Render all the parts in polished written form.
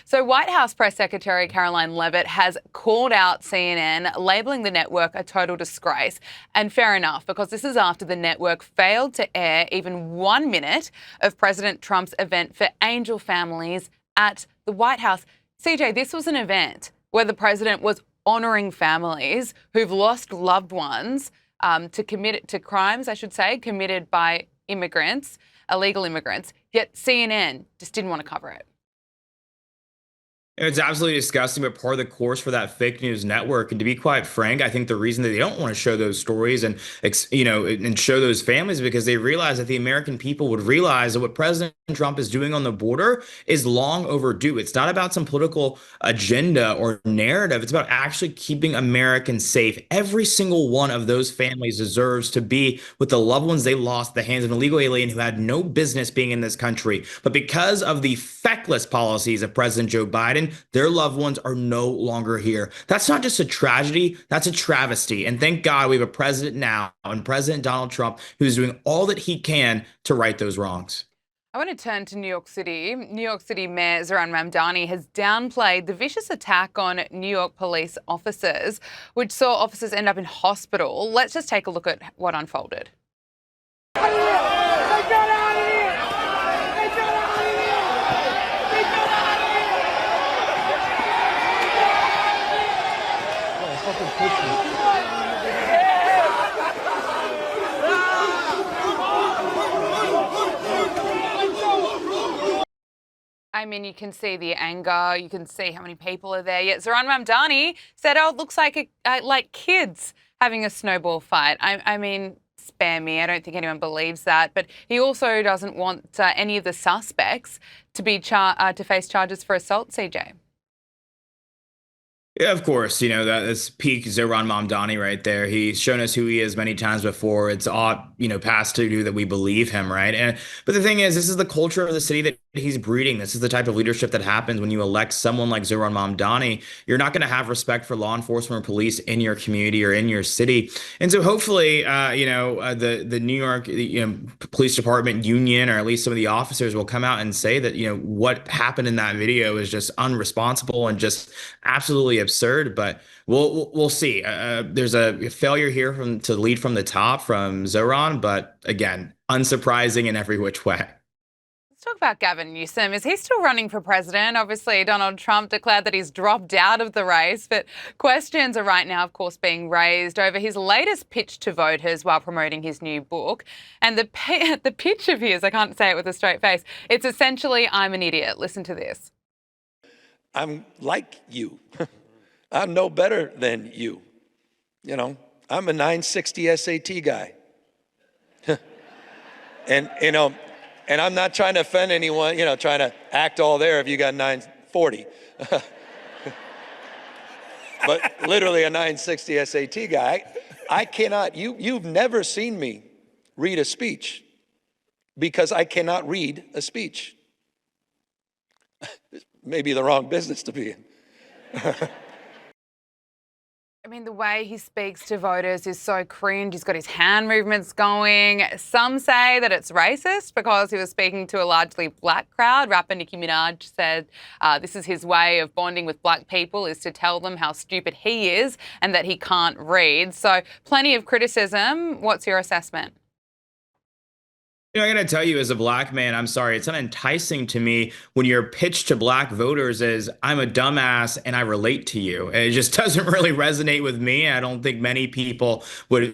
So White House Press Secretary Karoline Leavitt has called out CNN, labelling the network a total disgrace. And fair enough, because this is after the network failed to air even 1 minute of President Trump's event for angel families at the White House. CJ, this was an event where the president was honouring families who've lost loved ones to crimes, I should say, committed by immigrants, illegal immigrants, yet CNN just didn't want to cover it. It's absolutely disgusting, but part of the course for that fake news network. And to be quite frank, I think the reason that they don't want to show those stories and show those families is because they realize that the American people would realize that what President Trump is doing on the border is long overdue. It's not about some political agenda or narrative. It's about actually keeping Americans safe. Every single one of those families deserves to be with the loved ones they lost at the hands of an illegal alien who had no business being in this country. But because of the feckless policies of President Joe Biden, their loved ones are no longer here. That's not just a tragedy, that's a travesty. And thank God we have a president now, and President Donald Trump, who's doing all that he can to right those wrongs. I want to turn to New York City. New York City Mayor Zohran Mamdani has downplayed the vicious attack on New York police officers, which saw officers end up in hospital. Let's just take a look at what unfolded. I mean, you can see the anger, you can see how many people are there. Yet Zohran Mamdani said, oh, it looks like kids having a snowball fight. I mean, spare me, I don't think anyone believes that. But he also doesn't want any of the suspects to be to face charges for assault, CJ. Yeah, of course. That's peak Zohran Mamdani right there. He's shown us who he is many times before. It's odd, past due that we believe him, right? But the thing is, this is the culture of the city that he's breeding. This is the type of leadership that happens when you elect someone like Zohran Mamdani. You're not going to have respect for law enforcement or police in your community or in your city. And so hopefully, the New York, police department union, or at least some of the officers, will come out and say that, what happened in that video is just unresponsible and just absolutely absurd. But we'll see. There's a failure here to lead from the top from Zohran, but again, unsurprising in every which way. Let's talk about Gavin Newsom. Is he still running for president? Obviously, Donald Trump declared that he's dropped out of the race, but questions are right now, of course, being raised over his latest pitch to voters while promoting his new book. And the pitch of his, I can't say it with a straight face, it's essentially, I'm an idiot. Listen to this. I'm like you. I'm no better than you. I'm a 960 SAT guy. And I'm not trying to offend anyone, trying to act all there if you got 940. But literally a 960 SAT guy. I cannot, you've never seen me read a speech because I cannot read a speech. Maybe the wrong business to be in. I mean, the way he speaks to voters is so cringe. He's got his hand movements going. Some say that it's racist because he was speaking to a largely black crowd. Rapper Nicki Minaj said this is his way of bonding with black people, is to tell them how stupid he is and that he can't read. So plenty of criticism. What's your assessment? I got to tell you, as a black man, I'm sorry, it's not enticing to me when your pitch to black voters is, I'm a dumbass and I relate to you. It just doesn't really resonate with me. I don't think many people would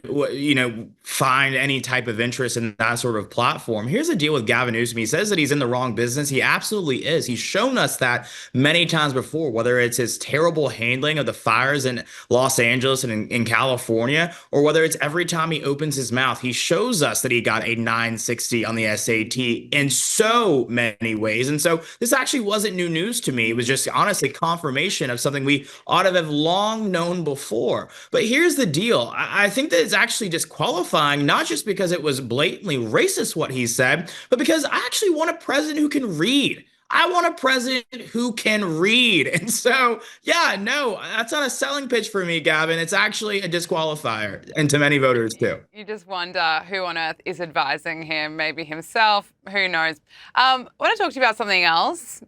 find any type of interest in that sort of platform. Here's the deal with Gavin Newsom. He says that he's in the wrong business. He absolutely is. He's shown us that many times before, whether it's his terrible handling of the fires in Los Angeles and in California, or whether it's every time he opens his mouth, he shows us that he got a 960 on the SAT in so many ways. And so this actually wasn't new news to me. It was just honestly confirmation of something we ought to have long known before. But here's the deal. I think that it's actually disqualifying, not just because it was blatantly racist what he said, but because I actually want a president who can read. I want a president who can read. And so, yeah, no, that's not a selling pitch for me, Gavin. It's actually a disqualifier, and to many voters too. You just wonder who on earth is advising him, maybe himself, who knows. I want to talk to you about something else.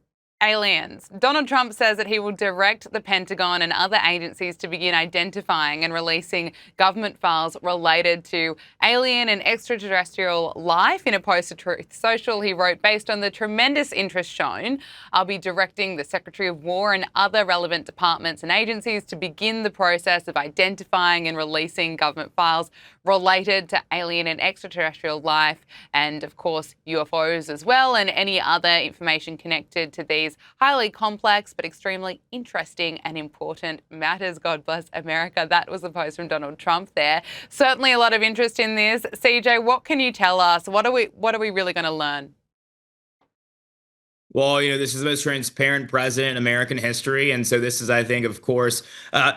aliens. Donald Trump says that he will direct the Pentagon and other agencies to begin identifying and releasing government files related to alien and extraterrestrial life. In a post to Truth Social, he wrote, based on the tremendous interest shown, I'll be directing the Secretary of War and other relevant departments and agencies to begin the process of identifying and releasing government files related to alien and extraterrestrial life, and of course UFOs as well, and any other information connected to these highly complex but extremely interesting and important matters. God bless America. That was the post from Donald Trump there. Certainly a lot of interest in this. CJ, what can you tell us? What are we really going to learn? Well, this is the most transparent president in American history. And so this is, I think, of course,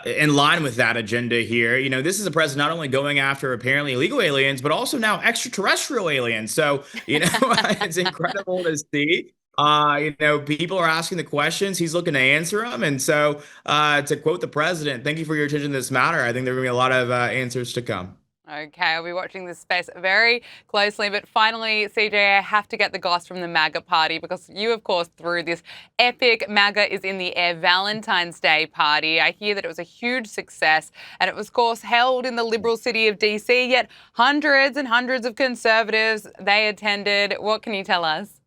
in line with that agenda here. This is a president not only going after apparently illegal aliens, but also now extraterrestrial aliens. So, it's incredible to see. People are asking the questions. He's looking to answer them. And so to quote the president, thank you for your attention to this matter. I think there are going to be a lot of answers to come. Okay, I'll be watching this space very closely. But finally, CJ, I have to get the goss from the MAGA party, because you, of course, threw this epic MAGA is in the air Valentine's Day party. I hear that it was a huge success, and it was, of course, held in the liberal city of DC, yet hundreds and hundreds of conservatives, they attended. What can you tell us?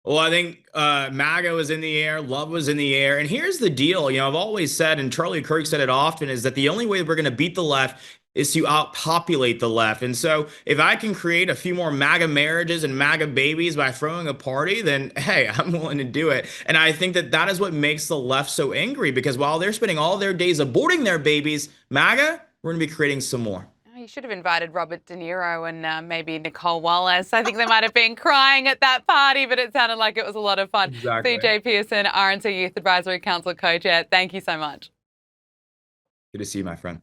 Well, I think MAGA was in the air, love was in the air. And here's the deal. I've always said, and Charlie Kirk said it often, is that the only way we're going to beat the left is to outpopulate the left. And so if I can create a few more MAGA marriages and MAGA babies by throwing a party, then hey, I'm willing to do it. And I think that that is what makes the left so angry, because while they're spending all their days aborting their babies, MAGA, we're going to be creating some more. You should have invited Robert De Niro and maybe Nicole Wallace. I think they might have been crying at that party, but it sounded like it was a lot of fun. Exactly. CJ Pearson, RNC Youth Advisory Council co-chair, thank you so much. Good to see you, my friend.